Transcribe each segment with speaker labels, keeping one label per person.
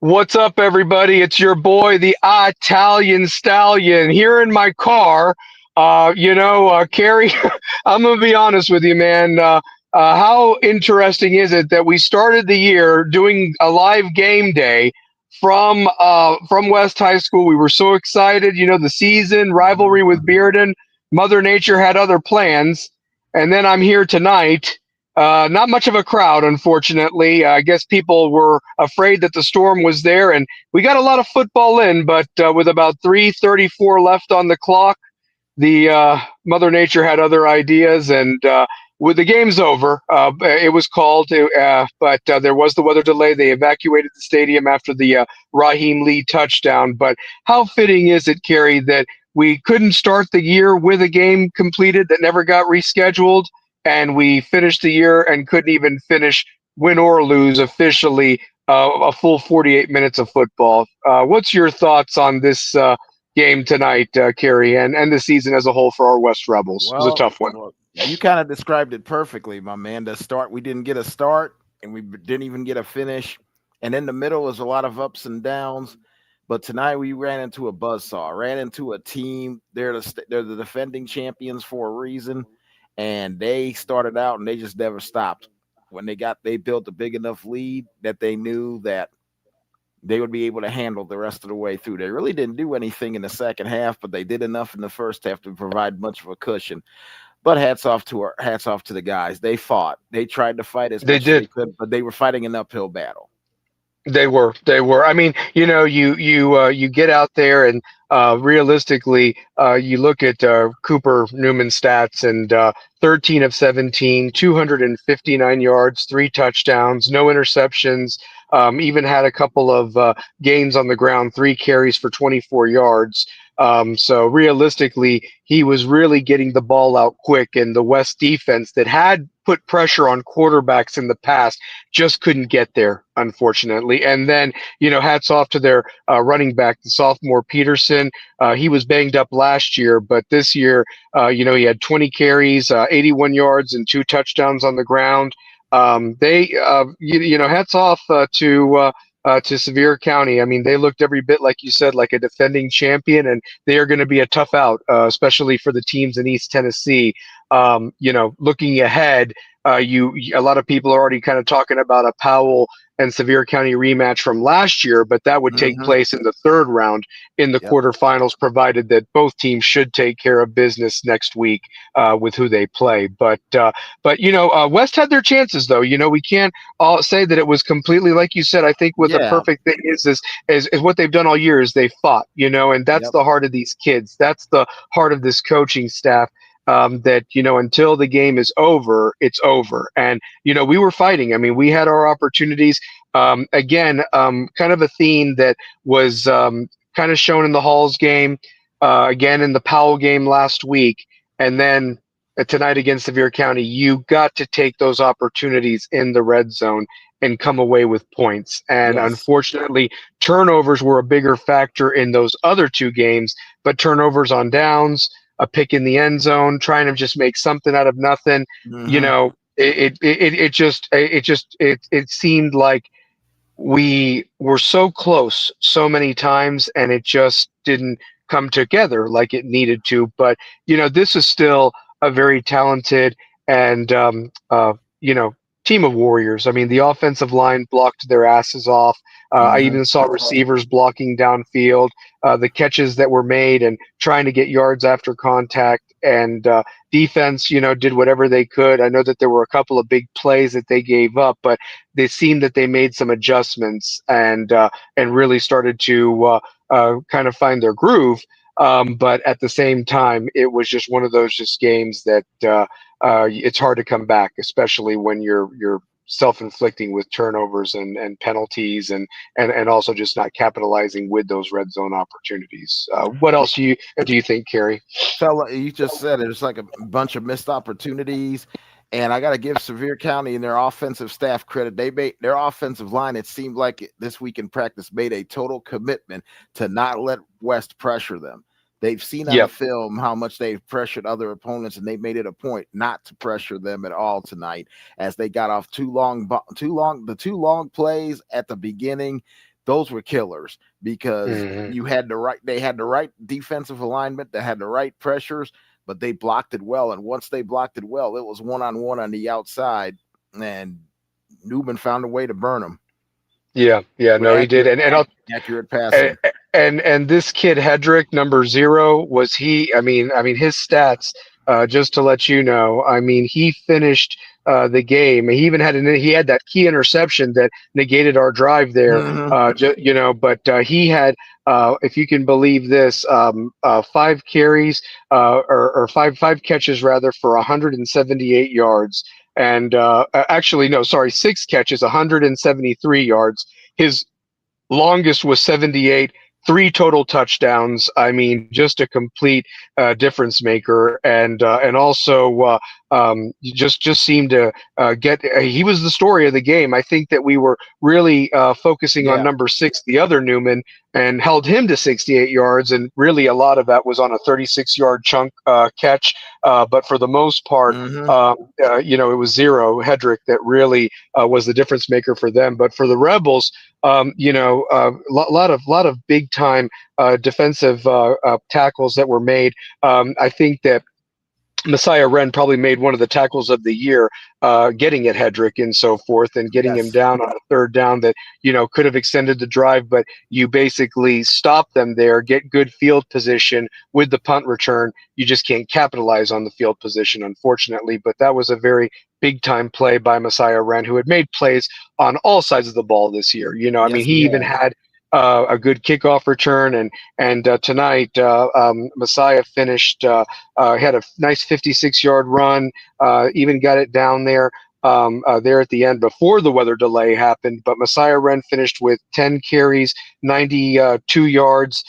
Speaker 1: What's up, everybody? It's your boy, the Italian Stallion, here in my car. Carrie, I'm gonna be honest with you, man. How interesting is it that we started the year doing a live game day from West High School? We were so excited, the season rivalry with Bearden. Mother Nature had other plans, and then I'm here tonight. Not much of a crowd, unfortunately. I guess people were afraid that the storm was there, and we got a lot of football in. But with about 3:34 left on the clock, the Mother Nature had other ideas, and with the game's over, it was called. But there was the weather delay. They evacuated the stadium after the Raheem Lee touchdown. But how fitting is it, Kerry, that we couldn't start the year with a game completed that never got rescheduled, and we finished the year and couldn't even finish, win or lose, officially a full 48 minutes of football. What's your thoughts on this game tonight, Kerry, and the season as a whole for our West Rebels? It was a
Speaker 2: Well,
Speaker 1: tough one.
Speaker 2: well, you kind of described it perfectly, my man. We didn't get a start, and we didn't even get a finish. And in the middle was a lot of ups and downs. But tonight we ran into a buzzsaw, ran into a team. They're the defending champions for a reason, and they started out and they just never stopped. When they built a big enough lead that they knew that they would be able to handle the rest of the way through. They really didn't do anything in the second half, but they did enough in the first half to provide much of a cushion. But hats off to the guys. They fought. They tried to fight as
Speaker 1: They
Speaker 2: much as they
Speaker 1: did.
Speaker 2: could, but they were fighting an uphill battle.
Speaker 1: They were. They were. I mean, you get out there and realistically, you look at Cooper Newman's stats and 13 of 17, 259 yards, 3 touchdowns, no interceptions. Even had a couple of gains on the ground, 3 carries for 24 yards. So realistically, he was really getting the ball out quick, and the West defense that had put pressure on quarterbacks in the past just couldn't get there, unfortunately. And then, hats off to their running back, the sophomore Peterson. He was banged up last year, but this year, he had 20 carries, 81 yards, and 2 touchdowns on the ground. Hats off to Sevier County. I mean, they looked every bit, like you said, like a defending champion, and they are going to be a tough out, especially for the teams in East Tennessee. Looking ahead, a lot of people are already kind of talking about a Powell and Sevier County rematch from last year, but that would take
Speaker 2: Mm-hmm.
Speaker 1: place in the third round in the
Speaker 2: Yep.
Speaker 1: quarterfinals, provided that both teams should take care of business next week with who they play. But West had their chances, though. We can't all say that it was completely like you said. I think what the
Speaker 2: Yeah.
Speaker 1: perfect thing is what they've done all year is they fought, and that's
Speaker 2: Yep.
Speaker 1: the heart of these kids. That's the heart of this coaching staff. That until the game is over, it's over. And we were fighting. I mean, we had our opportunities. Again, kind of a theme that was kind of shown in the Halls game, again in the Powell game last week, and then tonight against Sevier County. You got to take those opportunities in the red zone and come away with points. And
Speaker 2: Yes.
Speaker 1: unfortunately, turnovers were a bigger factor in those other 2 games, but turnovers on downs, a pick in the end zone, trying to just make something out of nothing. You
Speaker 2: Mm-hmm.
Speaker 1: know, it seemed like we were so close so many times, and it just didn't come together like it needed to. But this is still a very talented and team of warriors. I mean, the offensive line blocked their asses off. I
Speaker 2: Mm-hmm.
Speaker 1: even saw receivers blocking downfield. The catches that were made and trying to get yards after contact, and defense, did whatever they could. I know that there were a couple of big plays that they gave up, but they seemed that they made some adjustments and really started to kind of find their groove. But at the same time, it was just one of those just games that it's hard to come back, especially when you're self-inflicting with turnovers and penalties and also just not capitalizing with those red zone opportunities. What else do you think, Kerry?
Speaker 2: Fella, you just said it. It's like a bunch of missed opportunities. And I got to give Sevier County and their offensive staff credit. They made their offensive line, it seemed like this week in practice, made a total commitment to not let West pressure them. They've seen on the
Speaker 1: Yep.
Speaker 2: film how much they've pressured other opponents, and they made it a point not to pressure them at all tonight as they got off the two long plays at the beginning. those were killers because
Speaker 1: Mhm.
Speaker 2: they had the right defensive alignment, they had the right pressures, but they blocked it well. And once they blocked it well, it was one-on-one on the outside, and Newman found a way to burn them
Speaker 1: Yeah, yeah,
Speaker 2: with
Speaker 1: no, he did, and
Speaker 2: accurate
Speaker 1: and
Speaker 2: passing.
Speaker 1: and this kid Hedrick, number 0, was he? I mean, his stats. Just to let you know, I mean, he finished the game. He even he had that key interception that negated our drive there.
Speaker 2: Hmm.
Speaker 1: But he had, if you can believe this, 5 carries, or five catches rather, for 178 yards. And actually, no, sorry, 6 catches, 173 yards. His longest was 78, 3 total touchdowns. I mean, just a complete difference maker, and also just seemed to get. He was the story of the game. I think that we were really focusing on
Speaker 2: Yeah.
Speaker 1: number 6, the other Newman, and held him to 68 yards, and really a lot of that was on a 36-yard chunk catch. But for the most part,
Speaker 2: Hmm.
Speaker 1: it was Zero Hedrick that really was the difference maker for them. But for the Rebels, lot of big time defensive tackles that were made. I think that Messiah Wren probably made one of the tackles of the year, getting at Hedrick and so forth, and getting him
Speaker 2: Yes.
Speaker 1: down on a third down that could have extended the drive, but you basically stop them there, get good field position with the punt return. You just can't capitalize on the field position, unfortunately. But that was a very big time play by Messiah Wren, who had made plays on all sides of the ball this year. I mean,
Speaker 2: Yes,
Speaker 1: he
Speaker 2: he
Speaker 1: even
Speaker 2: has.
Speaker 1: had a good kickoff return, and tonight Messiah finished. Had a nice 56-yard run, even got it down there at the end before the weather delay happened. But Messiah Wren finished with 10 carries, 92 yards.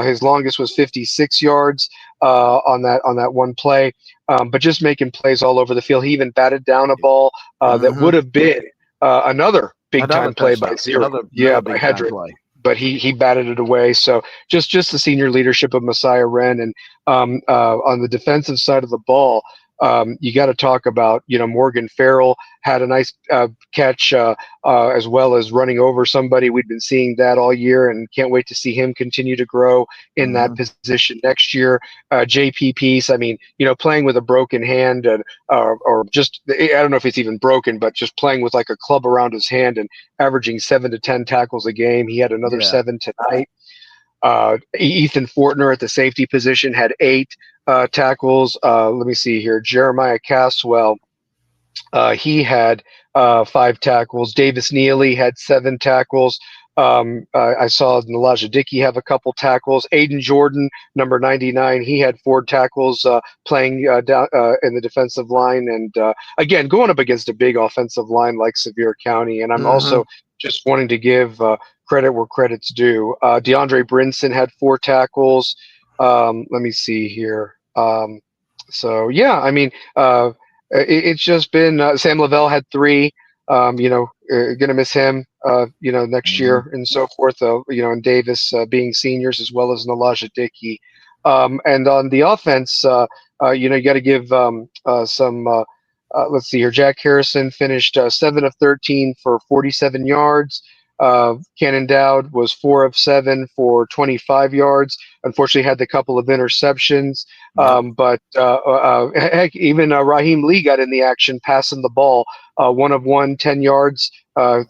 Speaker 1: His longest was 56 yards on that one play. But just making plays all over the field. He even batted down a ball that
Speaker 2: Hmm.
Speaker 1: would have been another big
Speaker 2: Another
Speaker 1: time play by
Speaker 2: touchdown.
Speaker 1: Zero.
Speaker 2: Another
Speaker 1: Yeah, by
Speaker 2: big time
Speaker 1: Hedrick.
Speaker 2: play.
Speaker 1: But he batted it away. So just the senior leadership of Messiah Wren, and on the defensive side of the ball, you got to talk about, Morgan Farrell had a nice catch, as well as running over somebody. We've been seeing that all year, and can't wait to see him continue to grow in that
Speaker 2: Hmm.
Speaker 1: position next year. JP Peace, I mean, playing with a broken hand, and or just, I don't know if it's even broken, but just playing with like a club around his hand and averaging 7 to 10 tackles a game. He had another
Speaker 2: Yeah.
Speaker 1: 7 tonight. Ethan Fortner at the safety position had 8 tackles. Let me see here. Jeremiah Caswell, he had 5 tackles. Davis Neely had 7 tackles. I saw Elijah Dickey have a couple tackles. Aiden Jordan, number 99, he had 4 tackles, playing down in the defensive line. And again, going up against a big offensive line like Sevier County. And I'm
Speaker 2: Hmm.
Speaker 1: also just wanting to give credit where credit's due. DeAndre Brinson had 4 tackles. Let me see here. So, yeah, I mean, it's just been Sam Lavelle had 3. Going to miss him, next
Speaker 2: Hmm.
Speaker 1: year and so forth. And Davis being seniors, as well as Elijah Dickey. And on the offense, you got to give some. Let's see here. Jack Harrison finished 7 of 13 for 47 yards. Cannon Dowd was 4 of 7 for 25 yards. Unfortunately, had the couple of interceptions.
Speaker 2: Yep.
Speaker 1: But heck, even Raheem Lee got in the action, passing the ball, 1 of 1, 10 yards.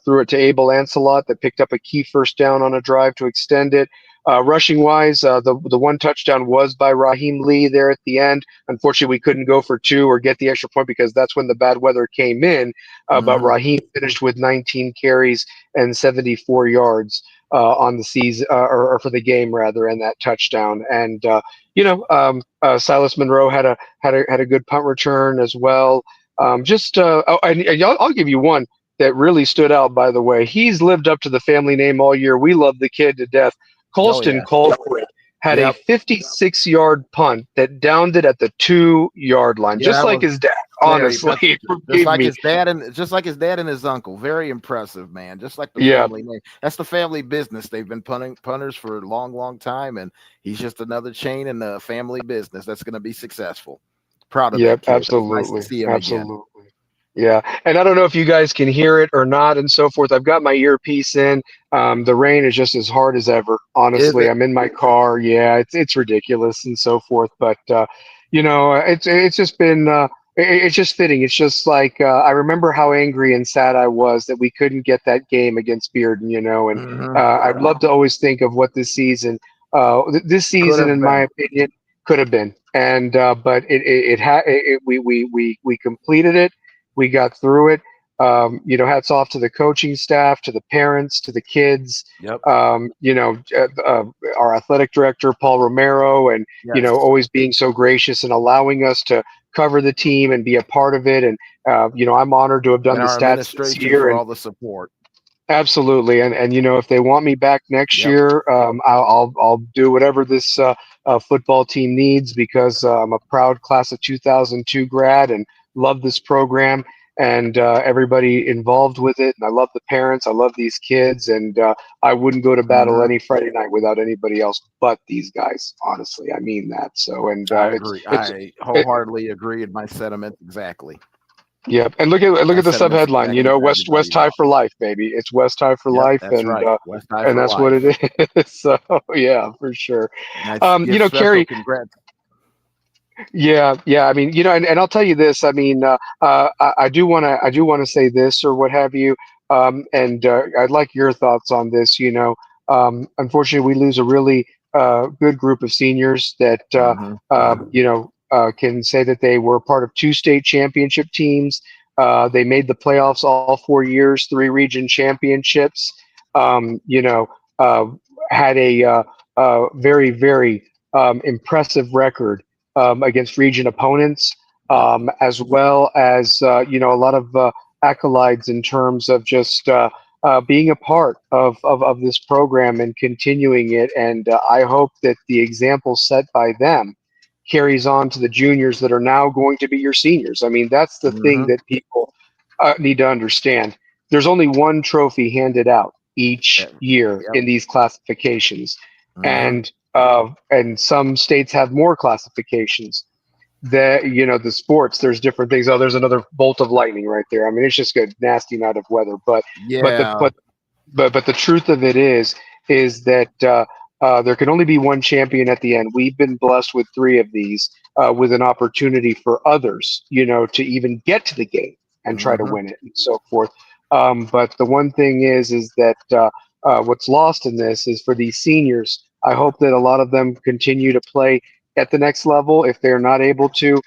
Speaker 1: Threw it to Abel Ancelot that picked up a key first down on a drive to extend it. Rushing wise, the one touchdown was by Raheem Lee there at the end. Unfortunately, we couldn't go for 2 or get the extra point because that's when the bad weather came in. But
Speaker 2: Hmm.
Speaker 1: Raheem finished with 19 carries and 74 yards on the season, or for the game rather, and that touchdown. And Silas Monroe had a good punt return as well. And I'll give you one that really stood out. By the way, he's lived up to the family name all year. We love the kid to death.
Speaker 2: Oh
Speaker 1: Colston
Speaker 2: yeah.
Speaker 1: Colquitt had a
Speaker 2: Yep.
Speaker 1: 56-yard punt that downed it at the 2-yard line,
Speaker 2: Yeah,
Speaker 1: just
Speaker 2: that
Speaker 1: like
Speaker 2: was
Speaker 1: his dad.
Speaker 2: very
Speaker 1: Honestly,
Speaker 2: just
Speaker 1: forgive
Speaker 2: like
Speaker 1: me.
Speaker 2: his dad and just like his dad and his uncle. Very impressive, man. Just like the
Speaker 1: Yeah,
Speaker 2: family name. That's the family business. They've been punters for a long, long time, and he's just another chain in the family business that's going to be successful. Proud of that
Speaker 1: yep,
Speaker 2: kid. It was nice to
Speaker 1: absolutely,
Speaker 2: see him again.
Speaker 1: absolutely. Yeah, and I don't know if you guys can hear it or not, and so forth. I've got my earpiece in. The rain is just as hard as ever.
Speaker 2: Is
Speaker 1: Honestly,
Speaker 2: it?
Speaker 1: I'm in my car. Yeah, it's ridiculous and so forth. But it's just been it's just fitting. It's just like I remember how angry and sad I was that we couldn't get that game against Bearden. And
Speaker 2: Hmm.
Speaker 1: I'd love to always think of what this season, this
Speaker 2: Could
Speaker 1: season,
Speaker 2: have
Speaker 1: in my
Speaker 2: been.
Speaker 1: opinion, could have been. And but we completed it. We got through it. Hats off to the coaching staff, to the parents, to the kids.
Speaker 2: Yep.
Speaker 1: Our athletic director, Paul Romero, and
Speaker 2: Yes.
Speaker 1: always being so gracious and allowing us to cover the team and be a part of it. And I'm honored to have done
Speaker 2: And
Speaker 1: the
Speaker 2: our
Speaker 1: stats this
Speaker 2: administration
Speaker 1: year.
Speaker 2: for
Speaker 1: And
Speaker 2: all the support.
Speaker 1: absolutely, and if they want me back next
Speaker 2: Yep.
Speaker 1: year, I'll do whatever this football team needs because I'm a proud class of 2002 grad and love this program and everybody involved with it. And I love the parents. I love these kids, and I wouldn't go to battle
Speaker 2: Hmm.
Speaker 1: any Friday night without anybody else but these guys. Honestly, I mean that. So, and
Speaker 2: I
Speaker 1: it's
Speaker 2: agree.
Speaker 1: it's
Speaker 2: I
Speaker 1: it,
Speaker 2: wholeheartedly agree with my sentiments exactly.
Speaker 1: yeah. And look
Speaker 2: My
Speaker 1: at the
Speaker 2: sentiments
Speaker 1: subheadline.
Speaker 2: exactly for
Speaker 1: West
Speaker 2: everybody
Speaker 1: High
Speaker 2: involved.
Speaker 1: for life, baby. It's West High for
Speaker 2: Yep,
Speaker 1: life,
Speaker 2: that's right. West High
Speaker 1: and
Speaker 2: for
Speaker 1: that's what
Speaker 2: life.
Speaker 1: it is. So yeah, for sure.
Speaker 2: And I give special
Speaker 1: Carrie.
Speaker 2: congrats.
Speaker 1: Yeah. I mean, and I'll tell you this. I mean, I do want to say this or what have you. And I'd like your thoughts on this. Unfortunately, we lose a really good group of seniors that
Speaker 2: Hmm.
Speaker 1: can say that they were part of two state championship teams. They made the playoffs all 4 years, three region championships. Um, you know, uh, had a very, very impressive record against region opponents,
Speaker 2: Yep.
Speaker 1: as well as a lot of accolades in terms of just being a part of this program and continuing it. And I hope that the example set by them carries on to the juniors that are now going to be your seniors. I mean, that's the thing
Speaker 2: Hmm.
Speaker 1: that people need to understand. There's only one trophy handed out each year
Speaker 2: Yep.
Speaker 1: in these classifications,
Speaker 2: Hmm.
Speaker 1: and some states have more classifications. The sports, there's different things. Oh, there's another bolt of lightning right there. I mean, it's just a nasty night of weather. But the
Speaker 2: Yeah.
Speaker 1: but the truth of it is that there can only be one champion at the end. We've been blessed with three of these, with an opportunity for others, to even get to the game and try to
Speaker 2: Hmm.
Speaker 1: win it and so forth. But the one thing is that what's lost in this is for these seniors. I hope that a lot of them continue to play at the next level. If they're not able to,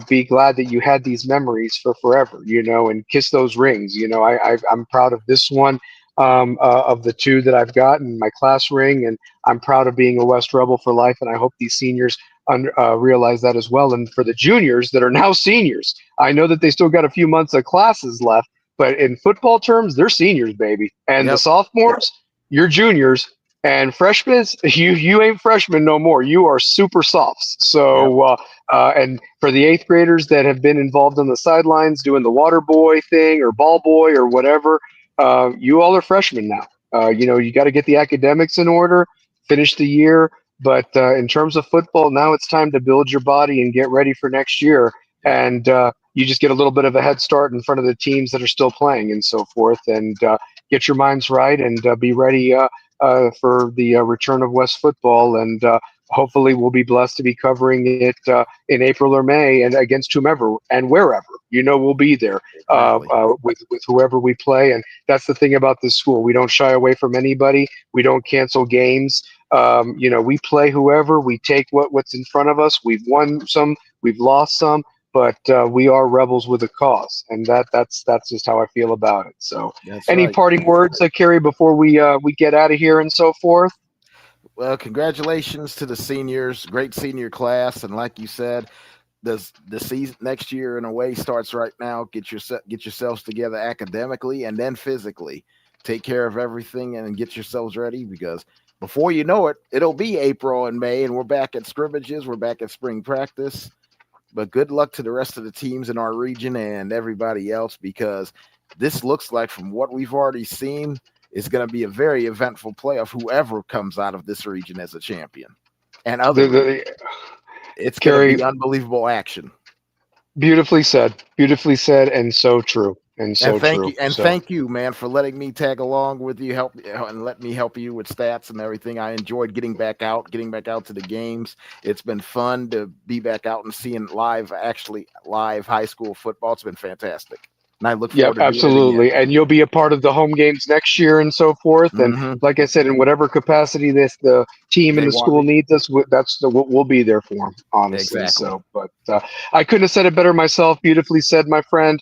Speaker 1: be glad that you had these memories for forever, and kiss those rings. I'm proud of this one, of the two that I've gotten, my class ring, and I'm proud of being a West Rebel for life. And I hope these seniors realize that as well. And for the juniors that are now seniors, I know that they still got a few months of classes left, but in football terms, they're seniors, baby. And the
Speaker 2: Yep.
Speaker 1: sophomores, you're juniors. And freshmen, you ain't freshmen no more. You are super softs.
Speaker 2: Yep.
Speaker 1: So, and for the eighth graders that have been involved on the sidelines doing the water boy thing or ball boy or whatever, you all are freshmen now. You got to get the academics in order, finish the year. But in terms of football, now it's time to build your body and get ready for next year.
Speaker 2: Yep.
Speaker 1: And you just get a little bit of a head start in front of the teams that are still playing and so forth. And get your minds right and be ready for the return of West football. And hopefully, we'll be blessed to be covering it in April or May and against whomever and wherever. We'll be there
Speaker 2: Exactly.
Speaker 1: with whoever we play. And that's the thing about this school. We don't shy away from anybody. We don't cancel games. We play whoever. We take what's in front of us. We've won some. We've lost some. But we are rebels with a cause, and that's just how I feel about it. So,
Speaker 2: That's
Speaker 1: any
Speaker 2: right.
Speaker 1: parting words, Carrie, before we get out of here and so forth?
Speaker 2: Well, congratulations to the seniors. Great senior class. And like you said, the season next year in a way starts right now. Get yourselves together academically and then physically. Take care of everything and get yourselves ready because before you know it, it'll be April and May and we're back at scrimmages. We're back at spring practice. But good luck to the rest of the teams in our region and everybody else because this looks like, from what we've already seen, is going to be a very eventful playoff. Whoever comes out of this region as a champion and other regions,
Speaker 1: The
Speaker 2: it's going to
Speaker 1: Carrie,
Speaker 2: be unbelievable action.
Speaker 1: Beautifully said, and so true, and so true.
Speaker 2: And
Speaker 1: So,
Speaker 2: thank you, man, for letting me tag along with you, help and let me help you with stats and everything. I enjoyed getting back out to the games. It's been fun to be back out and seeing actually live high school football. It's been fantastic, and I look
Speaker 1: yep,
Speaker 2: forward to doing it again.
Speaker 1: absolutely. And you'll be a part of the home games next year and so forth. And
Speaker 2: Hmm.
Speaker 1: like I said, in whatever capacity the team and
Speaker 2: They
Speaker 1: the
Speaker 2: want
Speaker 1: school
Speaker 2: me
Speaker 1: needs us, we'll be there for them, honestly.
Speaker 2: exactly.
Speaker 1: So, but I couldn't have said it better myself. Beautifully said, my friend.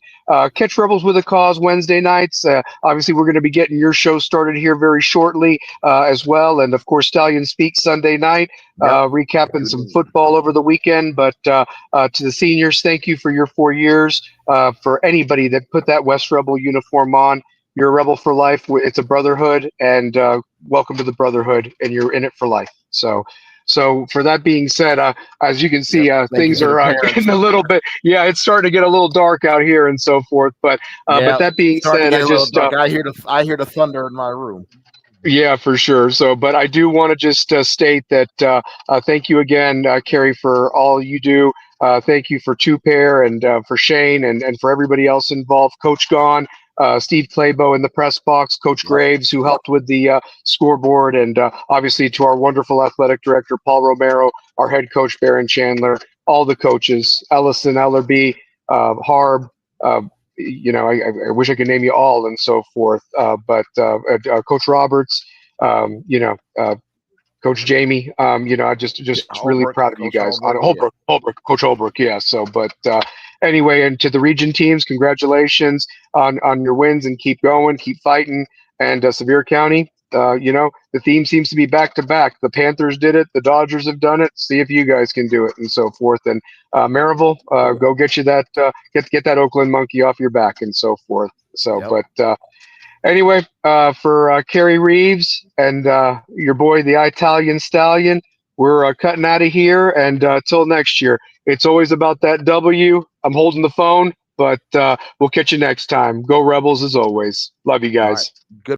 Speaker 1: Catch Rebels with a Cause Wednesday nights. Obviously, we're going to be getting your show started here very shortly as well. And of course, Stallion Speaks Sunday night,
Speaker 2: Yep.
Speaker 1: recapping
Speaker 2: Tune
Speaker 1: some
Speaker 2: in.
Speaker 1: football over the weekend. But to the seniors, thank you for your 4 years. For anybody that put that West Rebel uniform on, you're a rebel for life. It's a brotherhood, and welcome to the brotherhood, and you're in it for life. So for that being said, as you can
Speaker 2: Yep.
Speaker 1: see,
Speaker 2: Thank you
Speaker 1: things
Speaker 2: to the
Speaker 1: are
Speaker 2: parents.
Speaker 1: getting a little bit, yeah, it's starting to get a little dark out here and so forth. But
Speaker 2: Yeah,
Speaker 1: that being
Speaker 2: starting to
Speaker 1: said,
Speaker 2: get
Speaker 1: I
Speaker 2: a little
Speaker 1: just
Speaker 2: dark. I hear the thunder in my room.
Speaker 1: yeah, for sure. So, but I do want to just state that thank you again, Carrie, for all you do. Thank you for Two Pair and for Shane and for everybody else involved. Coach Gone, Steve Claybo in the press box, Coach
Speaker 2: Yep.
Speaker 1: Graves, who helped with the scoreboard, and obviously to our wonderful athletic director, Paul Romero, our head coach, Baron Chandler, all the coaches, Ellison, Ellerby, Harb. Uh, I wish I could name you all and so forth. But Coach Roberts, um, you know, uh, Coach Jamie, I just really
Speaker 2: Holbrook,
Speaker 1: proud of you
Speaker 2: Coach
Speaker 1: guys. On
Speaker 2: Holbrook. Yeah.
Speaker 1: Holbrook, Coach Holbrook, yeah. So, but anyway, and to the region teams, congratulations on your wins and keep going, keep fighting. And Sevier County, the theme seems to be back to back. The Panthers did it, the Dodgers have done it. See if you guys can do it, and so forth. And Maryville, go get you that get that Oakland monkey off your back, and so forth. So,
Speaker 2: Yep.
Speaker 1: but anyway, for Kerry Reeves and your boy, the Italian Stallion, we're cutting out of here. And till next year, it's always about that W. I'm holding the phone, but we'll catch you next time. Go Rebels as always. Love you
Speaker 2: All right.
Speaker 1: guys.
Speaker 2: Good.